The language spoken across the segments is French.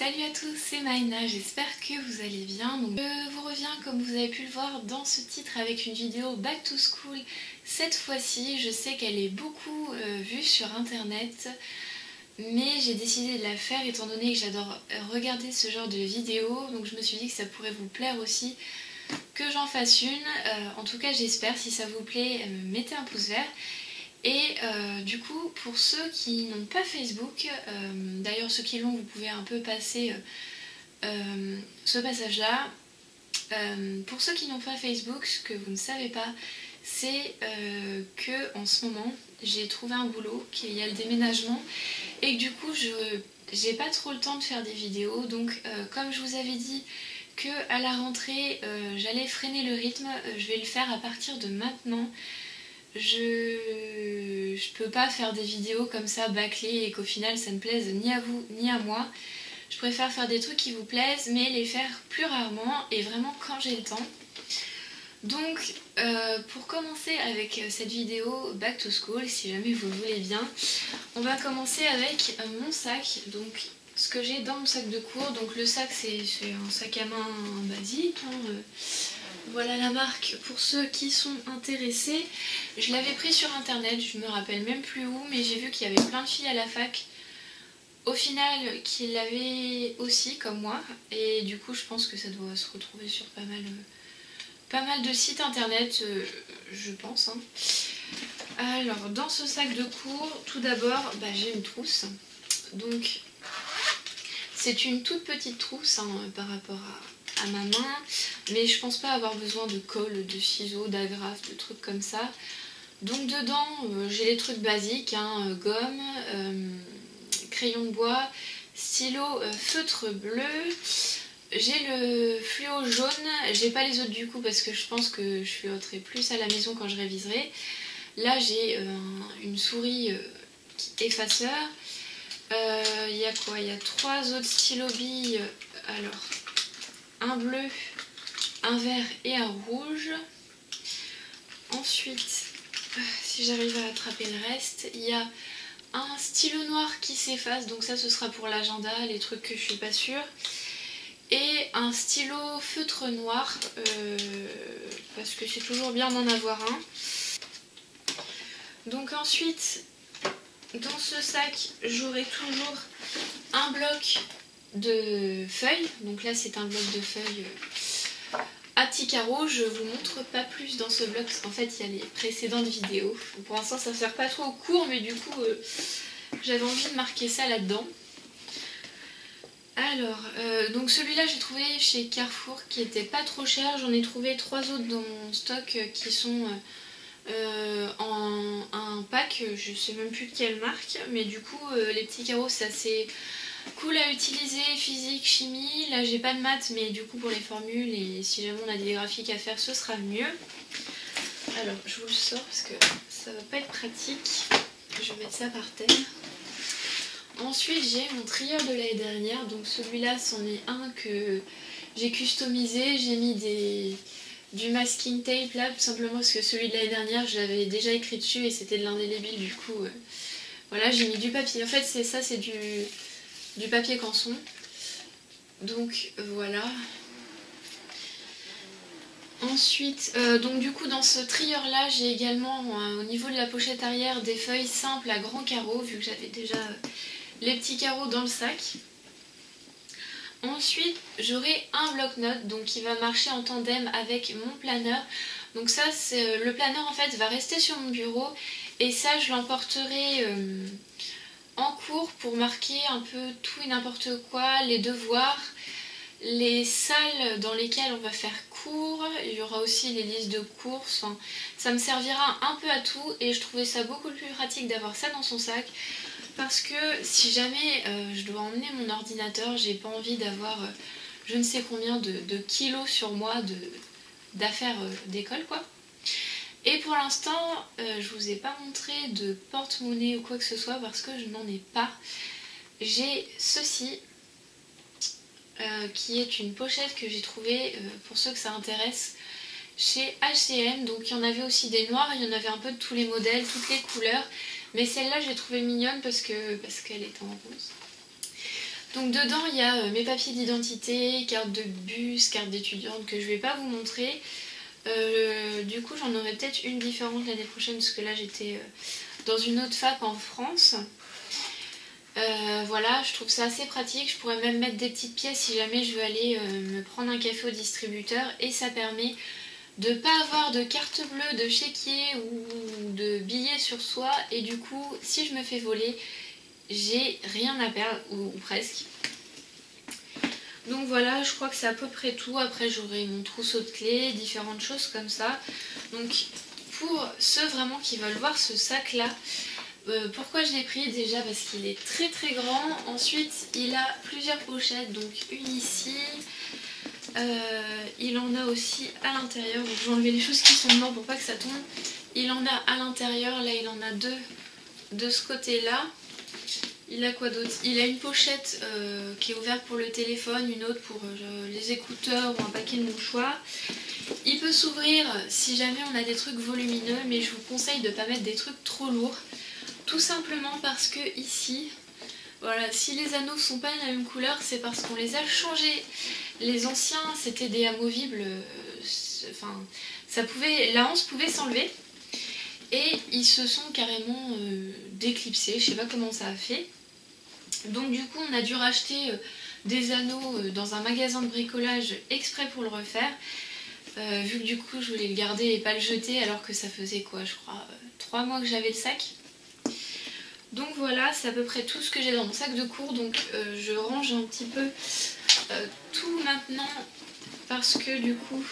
Salut à tous, c'est Maïna, j'espère que vous allez bien. Donc, je vous reviens comme vous avez pu le voir dans ce titre avec une vidéo Back to School. Cette fois-ci, je sais qu'elle est beaucoup vue sur internet, mais j'ai décidé de la faire étant donné que j'adore regarder ce genre de vidéos. Donc je me suis dit que ça pourrait vous plaire aussi que j'en fasse une. En tout cas j'espère, si ça vous plaît, mettez un pouce vert. Et du coup, pour ceux qui n'ont pas Facebook, d'ailleurs ceux qui l'ont, vous pouvez un peu passer ce passage-là. Pour ceux qui n'ont pas Facebook, ce que vous ne savez pas, c'est que en ce moment, j'ai trouvé un boulot, qu'il y a le déménagement, et que du coup, j'ai pas trop le temps de faire des vidéos. Donc, comme je vous avais dit que à la rentrée, j'allais freiner le rythme, je vais le faire à partir de maintenant. Je peux pas faire des vidéos comme ça bâclées et qu'au final ça ne plaise ni à vous ni à moi. Je préfère faire des trucs qui vous plaisent mais les faire plus rarement et vraiment quand j'ai le temps. Donc pour commencer avec cette vidéo Back to School, si jamais vous le voulez bien, on va commencer avec mon sac. Donc ce que j'ai dans mon sac de cours, donc le sac c'est un sac à main basique, voilà la marque pour ceux qui sont intéressés. Je l'avais pris sur internet, je me rappelle même plus où, mais j'ai vu qu'il y avait plein de filles à la fac au final qui l'avaient aussi comme moi, et du coup je pense que ça doit se retrouver sur pas mal de sites internet, je pense. Alors dans ce sac de cours, tout d'abord j'ai une trousse. Donc c'est une toute petite trousse par rapport à ma main, mais je pense pas avoir besoin de colle, de ciseaux, d'agrafes, de trucs comme ça. Donc dedans j'ai les trucs basiques, gomme, crayon de bois, stylo, feutre bleu, j'ai le fluo jaune, j'ai pas les autres du coup parce que je pense que je fluoterai plus à la maison quand je réviserai. Là j'ai une souris effaceur. Il y a quoi? Il y a 3 autres stylos billes, alors un bleu, un vert et un rouge. Ensuite, si j'arrive à attraper le reste, il y a un stylo noir qui s'efface, donc ça ce sera pour l'agenda, les trucs que je suis pas sûre. Et un stylo feutre noir, parce que c'est toujours bien d'en avoir un. Donc ensuite, dans ce sac, j'aurai toujours un bloc de feuilles. Donc là c'est un bloc de feuilles à petits carreaux. Je vous montre pas plus dans ce bloc parce qu'en fait il y a les précédentes vidéos. Pour l'instant ça sert pas trop au cours, mais du coup j'avais envie de marquer ça là-dedans. Alors donc celui-là j'ai trouvé chez Carrefour qui était pas trop cher. J'en ai trouvé 3 autres dans mon stock qui sont en un pack, je sais même plus de quelle marque, mais du coup les petits carreaux c'est assez cool à utiliser, physique, chimie. Là j'ai pas de maths, mais du coup pour les formules et si jamais on a des graphiques à faire ce sera mieux. Alors je vous le sors parce que ça va pas être pratique, je vais mettre ça par terre. Ensuite j'ai mon trieur de l'année dernière, donc celui-là c'en est un que j'ai customisé, j'ai mis du masking tape là tout simplement parce que celui de l'année dernière je l'avais déjà écrit dessus et c'était de l'indélébile, du coup voilà, j'ai mis du papier. En fait c'est ça, c'est du papier canson. Donc voilà. Ensuite donc du coup dans ce trieur là j'ai également au niveau de la pochette arrière des feuilles simples à grands carreaux, vu que j'avais déjà les petits carreaux dans le sac. Ensuite j'aurai un bloc-notes donc qui va marcher en tandem avec mon planeur. Donc ça c'est le planeur en fait va rester sur mon bureau et ça je l'emporterai en cours pour marquer un peu tout et n'importe quoi, les devoirs, les salles dans lesquelles on va faire cours, il y aura aussi les listes de courses, enfin, ça me servira un peu à tout et je trouvais ça beaucoup plus pratique d'avoir ça dans son sac parce que si jamais je dois emmener mon ordinateur, j'ai pas envie d'avoir je ne sais combien de kilos sur moi d'affaires d'école quoi. Et pour l'instant, je vous ai pas montré de porte-monnaie ou quoi que ce soit parce que je n'en ai pas. J'ai ceci, qui est une pochette que j'ai trouvée, pour ceux que ça intéresse, chez H&M. Donc il y en avait aussi des noirs, il y en avait un peu de tous les modèles, toutes les couleurs. Mais celle-là, j'ai trouvé mignonne parce qu'elle est en rose. Donc dedans il y a mes papiers d'identité, carte de bus, carte d'étudiante que je vais pas vous montrer. Du coup j'en aurai peut-être une différente l'année prochaine parce que là j'étais dans une autre fac en France. Voilà, je trouve ça assez pratique. Je pourrais même mettre des petites pièces si jamais je veux aller me prendre un café au distributeur. Et ça permet de ne pas avoir de carte bleue, de chéquier ou de billets sur soi. Et du coup, si je me fais voler, j'ai rien à perdre, ou presque. Donc voilà, je crois que c'est à peu près tout. Après, j'aurai mon trousseau de clés, différentes choses comme ça. Donc pour ceux vraiment qui veulent voir ce sac-là, pourquoi je l'ai pris? Déjà parce qu'il est très très grand. Ensuite, il a plusieurs pochettes, donc une ici. Il en a aussi à l'intérieur. Donc je vais enlever les choses qui sont dedans pour pas que ça tombe. Il en a à l'intérieur, là il en a deux de ce côté-là. Il a quoi d'autre? Il a une pochette qui est ouverte pour le téléphone, une autre pour les écouteurs ou un paquet de mouchoirs. Il peut s'ouvrir si jamais on a des trucs volumineux, mais je vous conseille de ne pas mettre des trucs trop lourds. Tout simplement parce que ici, voilà, si les anneaux sont pas de la même couleur, c'est parce qu'on les a changés. Les anciens, c'était des amovibles, enfin, la hanse pouvait s'enlever. Et ils se sont carrément déclipsés, je sais pas comment ça a fait. Donc du coup on a dû racheter des anneaux dans un magasin de bricolage exprès pour le refaire. Vu que du coup je voulais le garder et pas le jeter alors que ça faisait quoi, je crois 3 mois que j'avais le sac. Donc voilà, c'est à peu près tout ce que j'ai dans mon sac de cours. Donc je range un petit peu tout maintenant parce que du coup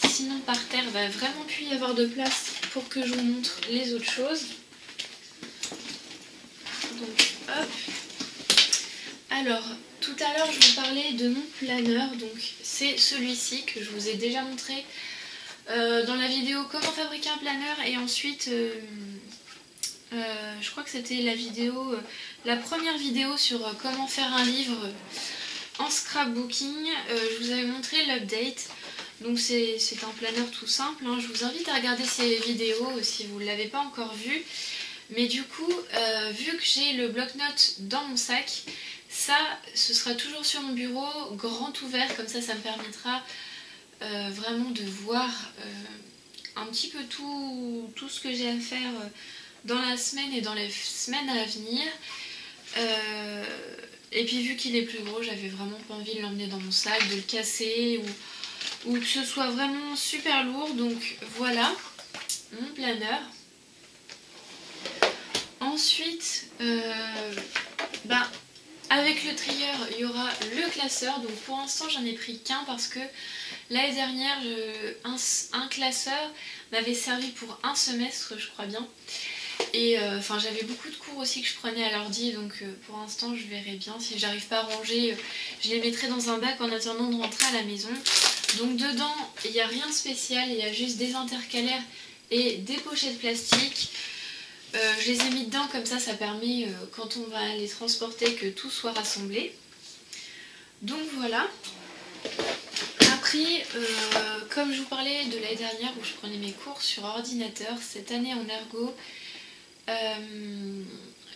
sinon par terre il va vraiment plus y avoir de place pour que je vous montre les autres choses. Donc hop. Alors tout à l'heure je vous parlais de mon planeur, donc c'est celui-ci que je vous ai déjà montré dans la vidéo comment fabriquer un planeur, et ensuite je crois que c'était la première vidéo sur comment faire un livre en scrapbooking. Je vous avais montré l'update. Donc c'est un planeur tout simple, hein. Je vous invite à regarder ces vidéos si vous ne l'avez pas encore vu. Mais du coup, vu que j'ai le bloc-notes dans mon sac, ça, ce sera toujours sur mon bureau, grand ouvert, comme ça me permettra vraiment de voir un petit peu tout ce que j'ai à faire dans la semaine et dans les semaines à venir. Et puis vu qu'il est plus gros, j'avais vraiment pas envie de l'emmener dans mon sac, de le casser ou que ce soit vraiment super lourd. Donc voilà mon planeur. Ensuite, avec le trieur, il y aura le classeur. Donc pour l'instant, j'en ai pris qu'un parce que l'année dernière, un classeur m'avait servi pour un semestre, je crois bien. Et enfin, j'avais beaucoup de cours aussi que je prenais à l'ordi, donc pour l'instant, je verrai bien. Si j'arrive pas à ranger, je les mettrai dans un bac en attendant de rentrer à la maison. Donc dedans, il n'y a rien de spécial, il y a juste des intercalaires et des pochettes plastiques. Je les ai mis dedans comme ça permet quand on va les transporter que tout soit rassemblé. Donc voilà. Après, comme je vous parlais de l'année dernière où je prenais mes cours sur ordinateur, cette année en ergo,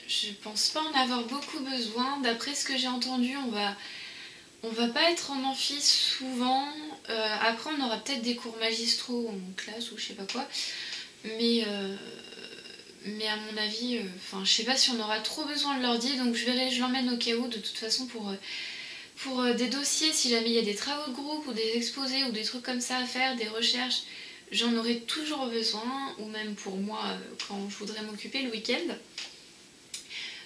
je pense pas en avoir beaucoup besoin. D'après ce que j'ai entendu, on va pas être en amphi souvent. Après on aura peut-être des cours magistraux en classe ou je sais pas quoi. Mais à mon avis, je sais pas si on aura trop besoin de l'ordi, donc je verrai, je l'emmène au cas où, de toute façon pour des dossiers, si jamais il y a des travaux de groupe ou des exposés ou des trucs comme ça à faire, des recherches, j'en aurai toujours besoin, ou même pour moi quand je voudrais m'occuper le week-end.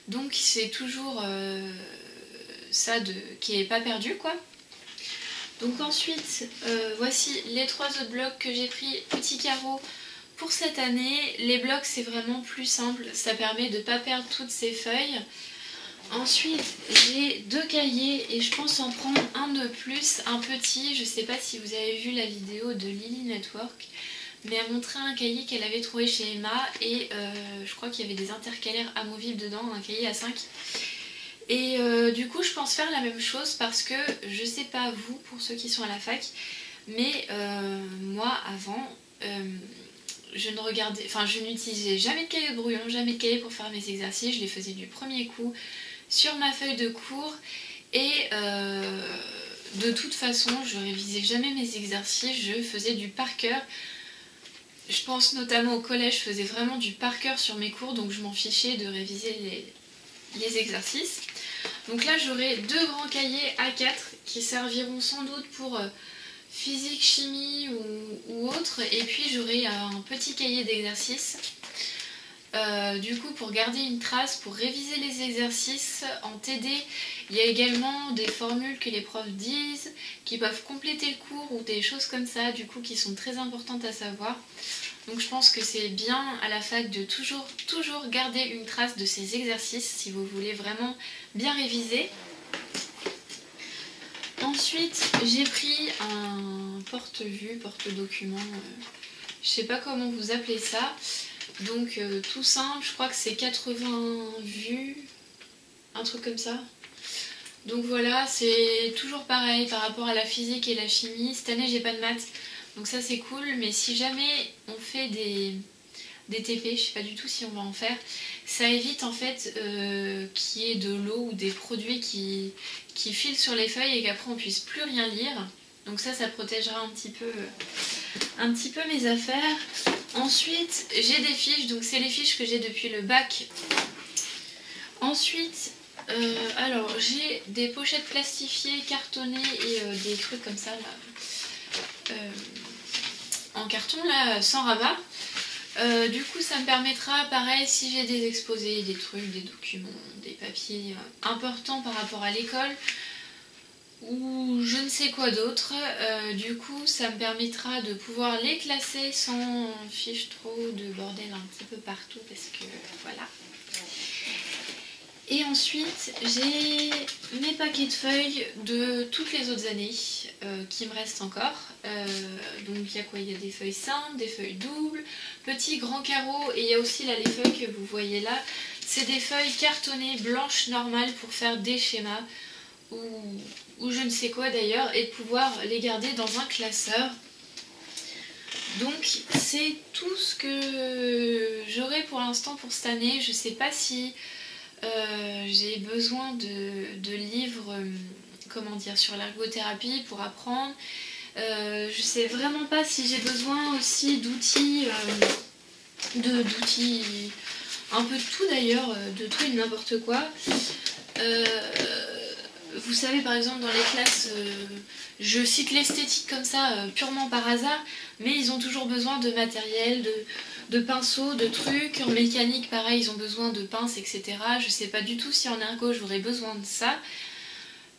Donc c'est toujours ça qui est pas perdu quoi. Donc ensuite, voici les 3 autres blocs que j'ai pris petit carreau pour cette année. Les blocs c'est vraiment plus simple, ça permet de ne pas perdre toutes ces feuilles. Ensuite j'ai 2 cahiers et je pense en prendre un de plus, un petit. Je sais pas si vous avez vu la vidéo de Lily Network, mais elle montrait un cahier qu'elle avait trouvé chez Emma et je crois qu'il y avait des intercalaires amovibles dedans, un cahier à 5. Et du coup je pense faire la même chose parce que je sais pas vous pour ceux qui sont à la fac, mais moi avant je n'utilisais jamais de cahier de brouillon, jamais de cahier pour faire mes exercices, je les faisais du premier coup, sur ma feuille de cours et de toute façon je révisais jamais mes exercices, je faisais du par cœur. Je pense notamment au collège, je faisais vraiment du par cœur sur mes cours, donc je m'en fichais de réviser les exercices. Donc là j'aurai 2 grands cahiers A4 qui serviront sans doute pour physique, chimie ou autre, et puis j'aurai un petit cahier d'exercices. Du coup, pour garder une trace, pour réviser les exercices en TD, il y a également des formules que les profs disent, qui peuvent compléter le cours ou des choses comme ça, du coup, qui sont très importantes à savoir. Donc je pense que c'est bien à la fac de toujours garder une trace de ces exercices si vous voulez vraiment bien réviser. Ensuite, j'ai pris un porte-vue, porte-document, je sais pas comment vous appelez ça. Donc tout simple, je crois que c'est 80 vues, un truc comme ça. Donc voilà, c'est toujours pareil par rapport à la physique et la chimie. Cette année j'ai pas de maths, donc ça c'est cool, mais si jamais on fait des TP, je sais pas du tout si on va en faire, ça évite en fait qu'il y ait de l'eau ou des produits qui filent sur les feuilles et qu'après on puisse plus rien lire. Donc ça protégera un petit peu mes affaires. Ensuite, j'ai des fiches, donc c'est les fiches que j'ai depuis le bac. Ensuite, alors j'ai des pochettes plastifiées, cartonnées et des trucs comme ça là, en carton là, sans rabat. Du coup, ça me permettra, pareil, si j'ai des exposés, des trucs, des documents, des papiers importants par rapport à l'école, ou je ne sais quoi d'autre, du coup ça me permettra de pouvoir les classer sans fiche trop de bordel un petit peu partout parce que voilà. Et ensuite j'ai mes paquets de feuilles de toutes les autres années qui me restent encore. Donc il y a quoi? Il y a des feuilles simples, des feuilles doubles, petits, grands carreaux, et il y a aussi là les feuilles que vous voyez là. C'est des feuilles cartonnées blanches normales pour faire des schémas ou je ne sais quoi d'ailleurs, et de pouvoir les garder dans un classeur. Donc c'est tout ce que j'aurai pour l'instant pour cette année. Je sais pas si j'ai besoin de livres comment dire, sur l'ergothérapie pour apprendre. Je sais vraiment pas si j'ai besoin aussi d'outils, d'outils, un peu de tout d'ailleurs, de tout et de n'importe quoi. Vous savez, par exemple, dans les classes, je cite l'esthétique comme ça, purement par hasard, mais ils ont toujours besoin de matériel, de pinceaux, de trucs. En mécanique, pareil, ils ont besoin de pinces, etc. Je sais pas du tout si en ergo, j'aurais besoin de ça.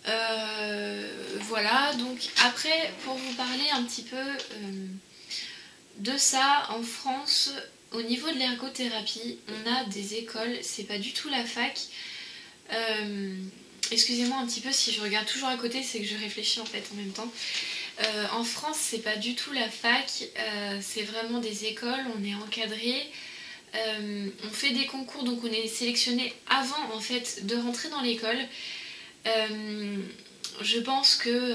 Voilà, donc après, pour vous parler un petit peu de ça, en France, au niveau de l'ergothérapie, on a des écoles, c'est pas du tout la fac. Excusez-moi un petit peu si je regarde toujours à côté, c'est que je réfléchis en fait en même temps. En France, c'est pas du tout la fac, c'est vraiment des écoles, on est encadré, on fait des concours, donc on est sélectionné avant en fait de rentrer dans l'école. Je pense que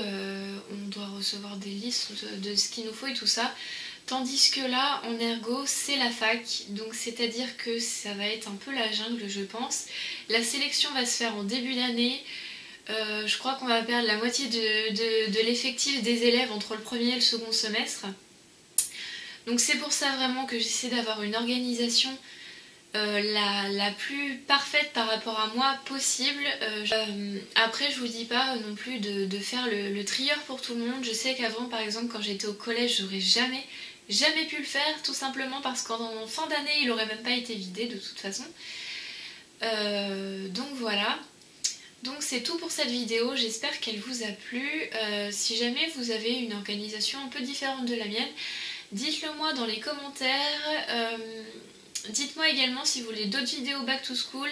on doit recevoir des listes de ce qu'il nous faut et tout ça. Tandis que là, en ergo, c'est la fac, donc c'est-à-dire que ça va être un peu la jungle, je pense. La sélection va se faire en début d'année. Je crois qu'on va perdre la moitié de l'effectif des élèves entre le premier et le second semestre. Donc c'est pour ça vraiment que j'essaie d'avoir une organisation la plus parfaite par rapport à moi possible. Après, je vous dis pas non plus de faire le trieur pour tout le monde. Je sais qu'avant, par exemple, quand j'étais au collège, j'aurais jamais pu le faire, tout simplement parce qu'en fin d'année, il aurait même pas été vidé de toute façon. Donc voilà. Donc c'est tout pour cette vidéo, j'espère qu'elle vous a plu. Si jamais vous avez une organisation un peu différente de la mienne, dites-le moi dans les commentaires. Dites-moi également si vous voulez d'autres vidéos back to school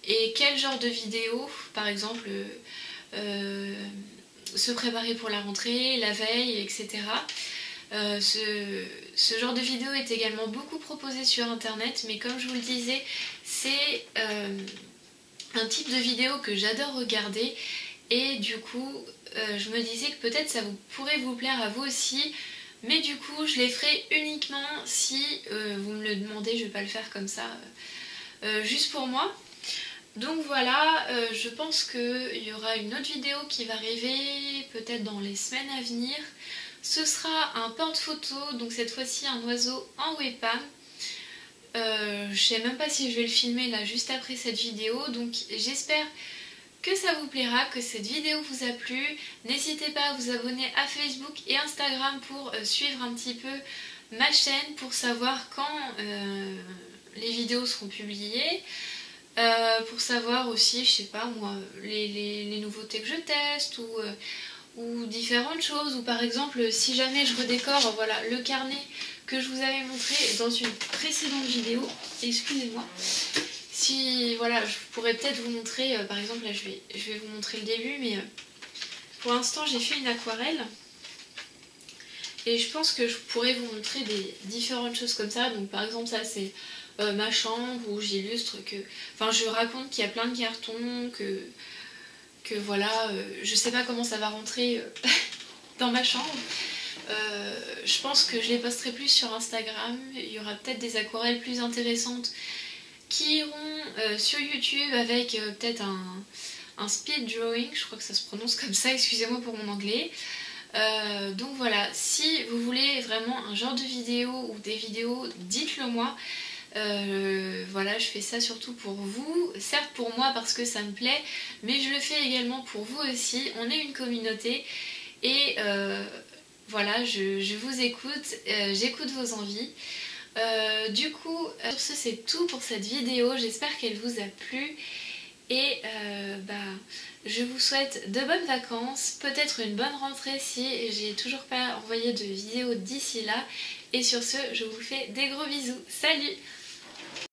et quel genre de vidéos, par exemple se préparer pour la rentrée, la veille, etc. Ce genre de vidéo est également beaucoup proposé sur internet, mais comme je vous le disais, c'est un type de vidéo que j'adore regarder, et du coup je me disais que peut-être ça pourrait vous plaire à vous aussi, mais du coup je les ferai uniquement si vous me le demandez. Je vais pas le faire comme ça juste pour moi. Donc voilà, je pense qu'il y aura une autre vidéo qui va arriver peut-être dans les semaines à venir. Ce sera un porte-photo, donc cette fois-ci un oiseau en webcam. Je sais même pas si je vais le filmer là juste après cette vidéo, donc j'espère que ça vous plaira, que cette vidéo vous a plu. N'hésitez pas à vous abonner à Facebook et Instagram pour suivre un petit peu ma chaîne, pour savoir quand les vidéos seront publiées. Pour savoir aussi, je sais pas moi, les nouveautés que je teste ou différentes choses. Ou par exemple, si jamais je redécore, voilà, le carnet que je vous avais montré dans une précédente vidéo, excusez-moi. Si, voilà, je pourrais peut-être vous montrer, par exemple, là je vais vous montrer le début, mais pour l'instant j'ai fait une aquarelle. Et je pense que je pourrais vous montrer des différentes choses comme ça. Donc par exemple ça c'est ma chambre où j'illustre que... Enfin je raconte qu'il y a plein de cartons, que voilà, je sais pas comment ça va rentrer dans ma chambre. Je pense que je les posterai plus sur Instagram. Il y aura peut-être des aquarelles plus intéressantes qui iront sur YouTube avec peut-être un speed drawing, je crois que ça se prononce comme ça, excusez-moi pour mon anglais. Donc voilà, si vous voulez vraiment un genre de vidéo ou des vidéos, dites-le moi. Voilà, je fais ça surtout pour vous, certes pour moi parce que ça me plaît, mais je le fais également pour vous aussi. On est une communauté et voilà, je vous écoute, j'écoute vos envies. Du coup, sur ce c'est tout pour cette vidéo, j'espère qu'elle vous a plu. Et je vous souhaite de bonnes vacances, peut-être une bonne rentrée si j'ai toujours pas envoyé de vidéo d'ici là. Et sur ce, je vous fais des gros bisous. Salut!